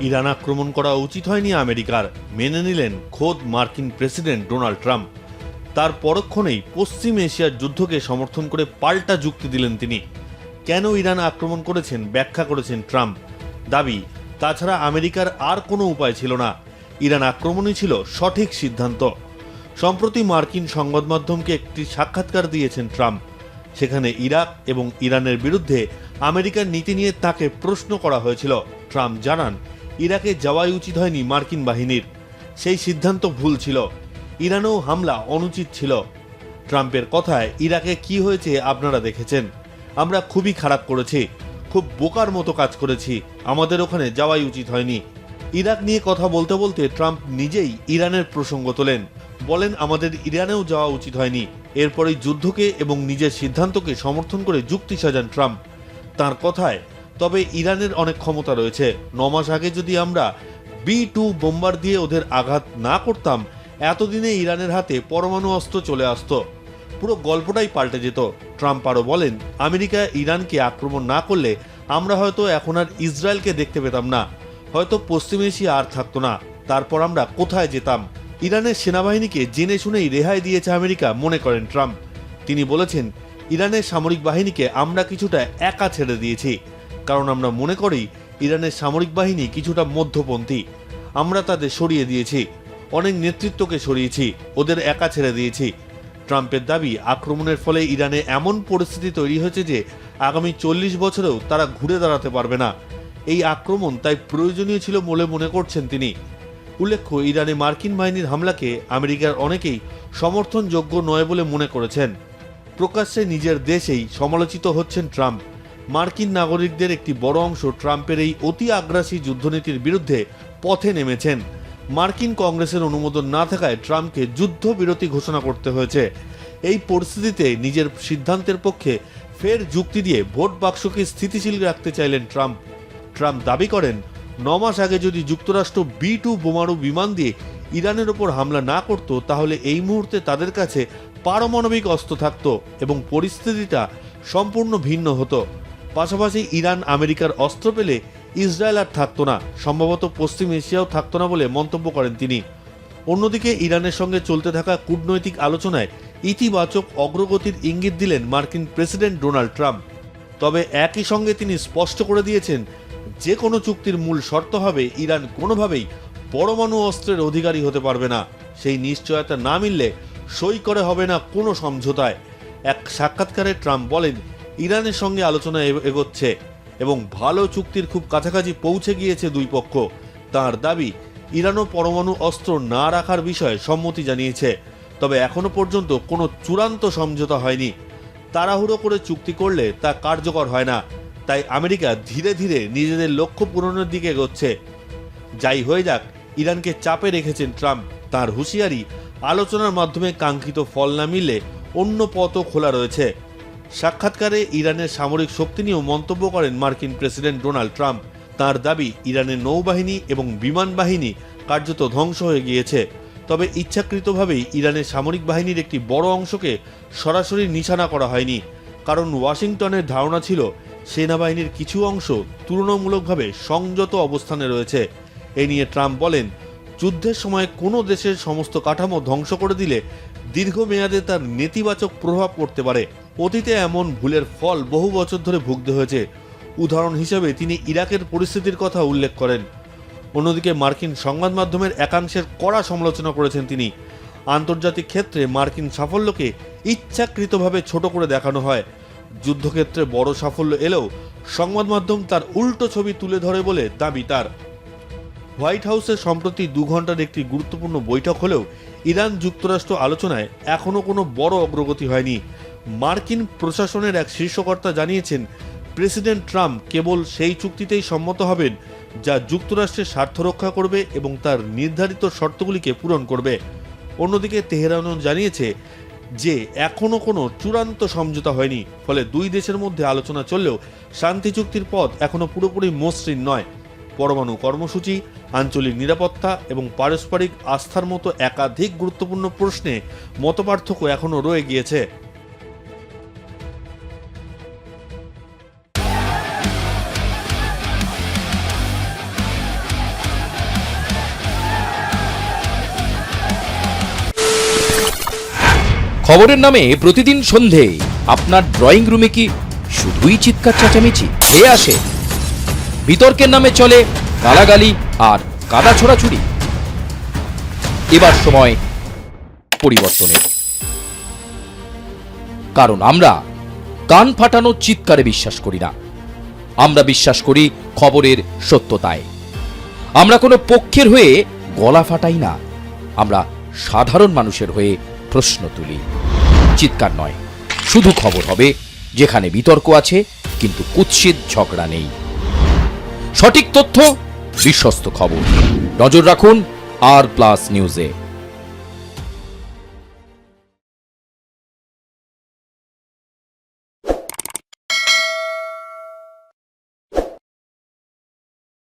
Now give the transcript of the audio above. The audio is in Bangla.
ইরান আক্রমণ করা উচিত হয়নি আমেরিকার, মেনে নিলেন খোদ মার্কিন প্রেসিডেন্ট ডোনাল্ড ট্রাম্প। তার পরক্ষণেই পশ্চিম এশিয়ার যুদ্ধকে সমর্থন করে পাল্টা যুক্তি দিলেন তিনি। কেন ইরান আক্রমণ করেছেন ব্যাখ্যা করেছেন ট্রাম্প। দাবি, তাছাড়া আমেরিকার আর কোনো উপায় ছিল না, ইরান আক্রমণই ছিল সঠিক সিদ্ধান্ত। সম্প্রতি মার্কিন সংবাদ মাধ্যমকে একটি সাক্ষাৎকার দিয়েছেন ট্রাম্প। সেখানে ইরাক এবং ইরানের বিরুদ্ধে আমেরিকার নীতি নিয়ে তাকে প্রশ্ন করা হয়েছিল। ট্রাম্প জানান, ইরাকে যাওয়াই উচিত হয়নি মার্কিন বাহিনীর, সেই সিদ্ধান্ত ভুল ছিল, ইরানেও হামলা অনুচিত ছিল। ট্রাম্পের কথায়, ইরাকে কি হয়েছে আপনারা দেখেছেন, আমরা খুবই খারাপ করেছি, খুব বোকার মতো কাজ করেছি, আমাদের ওখানে যাওয়াই উচিত হয়নি। ইরাক নিয়ে কথা বলতে বলতে ট্রাম্প নিজেই ইরানের প্রসঙ্গ তোলেন, বলেন আমাদের ইরানেও যাওয়া উচিত হয়নি। এরপরেই যুদ্ধকে এবং নিজের সিদ্ধান্তকে সমর্থন করে যুক্তি সাজান ট্রাম্প। তার কথায়, তবে ইরানের অনেক ক্ষমতা রয়েছে, 9 মাস আগে যদি আমরা B-2 বোম্বার দিয়ে ওদের আঘাত না করতাম, এতদিনে ইরানের হাতে পরমাণু অস্ত্র চলে আসতো, পুরো গল্পটাই পাল্টে যেত। ট্রাম্প আরও বলেন, আমেরিকা ইরানকে আক্রমণ না করলে আমরা হয়তো এখন আর ইসরায়েলকে দেখতে পেতাম না, হয়তো পশ্চিম এশিয়া আর থাকতো না, তারপর আমরা কোথায় যেতাম। ইরানের সেনাবাহিনীকে জেনে শুনেই রেহাই দিয়েছে আমেরিকা মনে করেন ট্রাম্প। তিনি বলেছেন, ইরানের সামরিক বাহিনীকে আমরা কিছুটা একা ছেড়ে দিয়েছি, কারণ আমরা মনে করি ইরানের সামরিক বাহিনী কিছুটা মধ্যপন্থী। আমরা তাদের সরিয়ে দিয়েছি, অনেক নেতৃত্বকে সরিয়েছি, ওদের একা ছেড়ে দিয়েছি। ট্রাম্পের দাবি, আক্রমণের ফলে ইরানে এমন পরিস্থিতি তৈরি হয়েছে যে আগামী 40 বছরেও তারা ঘুরে দাঁড়াতে পারবে না। এই আক্রমণ তাই প্রয়োজনীয় ছিল বলে মনে করছেন তিনি। উল্লেখ্য, ইরানে মার্কিন বাহিনীর হামলাকে আমেরিকার অনেকেই সমর্থনযোগ্য নয় বলে মনে করেছেন। প্রকাশ্যে নিজের দেশেই সমালোচিত হচ্ছেন ট্রাম্প। মার্কিন নাগরিকদের একটি বড় অংশ ট্রাম্পের এই অতি আগ্রাসী যুদ্ধনীতির বিরুদ্ধে পথে নেমেছেন। মার্কিন কংগ্রেসের অনুমোদন না থাকায় ট্রাম্পকে যুদ্ধবিরতি ঘোষণা করতে হয়েছে। এই পরিস্থিতিতে নিজের সিদ্ধান্তের পক্ষে ফের যুক্তি দিয়ে ভোট বাক্সকে স্থিতিশীল রাখতে চাইলেন ট্রাম্প। ট্রাম্প দাবি করেন, 9 মাস আগে যদি যুক্তরাষ্ট্র B-2 বোমারু বিমান দিয়ে ইরানের ওপর হামলা না করত, তাহলে এই মুহূর্তে তাদের কাছে পারমাণবিক অস্ত্র থাকত এবং পরিস্থিতিটা সম্পূর্ণ ভিন্ন হতো। পাশাপাশি ইরান আমেরিকার অস্ত্র পেলে ইসরায়েল আর থাকতো না, সম্ভবত পশ্চিম এশিয়াও থাকতো না বলে মন্তব্য করেন তিনি। অন্যদিকে ইরানের সঙ্গে চলতে থাকা কূটনৈতিক আলোচনায় ইতিবাচক অগ্রগতির ইঙ্গিত দিলেন মার্কিন প্রেসিডেন্ট ডোনাল্ড ট্রাম্প। তবে একই সঙ্গে তিনি স্পষ্ট করে দিয়েছেন, যে কোনো চুক্তির মূল শর্ত হবে ইরান কোনোভাবেই পরমাণু অস্ত্রের অধিকারী হতে পারবে না। সেই নিশ্চয়তা না মিললে সই করে হবে না কোনো সমঝোতায়। এক সাক্ষাৎকারে ট্রাম্প বলেন, ইরানের সঙ্গে আলোচনা এগোচ্ছে এবং ভালো চুক্তির খুব কাছাকাছি পৌঁছে গিয়েছে দুই পক্ষ। তার দাবি, ইরানও পরমাণু অস্ত্র না রাখার বিষয়ে সম্মতি জানিয়েছে, তবে এখনো পর্যন্ত কোনো চূড়ান্ত সমঝোতা হয়নি। তাড়াহুড়ো করে চুক্তি করলে তা কার্যকর হয় না, তাই আমেরিকা ধীরে ধীরে নিজেদের লক্ষ্য পূরণের দিকে এগোচ্ছে। যাই হয়ে যাক, ইরানকে চাপে রেখেছেন ট্রাম্প। তার হুঁশিয়ারি, আলোচনার মাধ্যমে কাঙ্ক্ষিত ফল না মিললে অন্য পথও খোলা রয়েছে। সাক্ষাৎকারে ইরানের সামরিক শক্তি নিয়েও মন্তব্য করেন মার্কিন প্রেসিডেন্ট ডোনাল্ড ট্রাম্প। তার দাবি, ইরানের নৌবাহিনী এবং বিমান বাহিনী কার্যত ধ্বংস হয়ে গিয়েছে, তবে ইচ্ছাকৃতভাবেই ইরানের সামরিক বাহিনীর একটি বড় অংশকে সরাসরি নিশানা করা হয়নি, কারণ ওয়াশিংটনের ধারণা ছিল সেনাবাহিনীর কিছু অংশ তুলনামূলকভাবে সংযত অবস্থানে রয়েছে। এ নিয়ে ট্রাম্প বলেন, যুদ্ধের সময় কোনো দেশের সমস্ত কাঠামো ধ্বংস করে দিলে দীর্ঘমেয়াদে তার নেতিবাচক প্রভাব পড়তে পারে। অতীতে এমন ভুলের ফল বহু বছর ধরে ভুগতে হয়েছে। উদাহরণ হিসেবে তিনি ইরাকের পরিস্থিতির কথা উল্লেখ করেন। অন্যদিকে মার্কিন সংবাদ মাধ্যমের একাংশের কড়া সমালোচনা করেছেন তিনি। আন্তর্জাতিক ক্ষেত্রে মার্কিন সাফল্যকে ইচ্ছাকৃতভাবে ছোট করে দেখানো হয়। যুদ্ধক্ষেত্রে বড় সাফল্য এলেও সংবাদ মাধ্যম তার উল্টো ছবি তুলে ধরে বলে দাবি তার। হোয়াইট হাউসে সম্প্রতি 2 ঘন্টার একটি গুরুত্বপূর্ণ বৈঠক হলেও ইরান যুক্তরাষ্ট্র আলোচনায় এখনও কোনো বড় অগ্রগতি হয়নি। মার্কিন প্রশাসনের এক শীর্ষকর্তা জানিয়েছেন, প্রেসিডেন্ট ট্রাম্প কেবল সেই চুক্তিতেই সম্মত হবেন যা যুক্তরাষ্ট্রের স্বার্থ রক্ষা করবে এবং তার নির্ধারিত শর্তগুলিকে পূরণ করবে। অন্যদিকে তেহরানও জানিয়েছে যে এখনও কোনো চূড়ান্ত সমঝোতা হয়নি, ফলে দুই দেশের মধ্যে আলোচনা চললেও শান্তি চুক্তির পথ এখনও পুরোপুরি মসৃণ নয়। পরমাণু কর্মসূচি, আঞ্চলিক নিরাপত্তা এবং পারস্পরিক আস্থার মতো একাধিক গুরুত্বপূর্ণ প্রশ্নে মতপার্থক্য এখনও রয়ে গিয়েছে। খবরের নামে প্রতিদিন সন্ধে আপনার ড্রয়িং রুমে কি শুধুই চিৎকার চেঁচামেচি খেয়ে আসে? বিতর্কের নামে চলে গালাগালি আর কাদা ছোড়াছুড়ি। এবার সময় পরিবর্তনের, কারণ আমরা কান ফাটানো চিৎকারে বিশ্বাস করি না। আমরা বিশ্বাস করি খবরের সত্যতায়। আমরা কোনো পক্ষের হয়ে গলা ফাটাই না, আমরা সাধারণ মানুষের হয়ে প্রশ্ন তুলি। চিৎকার নয়, শুধু খবর হবে যেখানে বিতর্ক আছে কিন্তু কুৎসিত ঝগড়া নেই। সঠিক তথ্য, বিশ্বস্ত খবর। নজর রাখুন আর প্লাস নিউজে।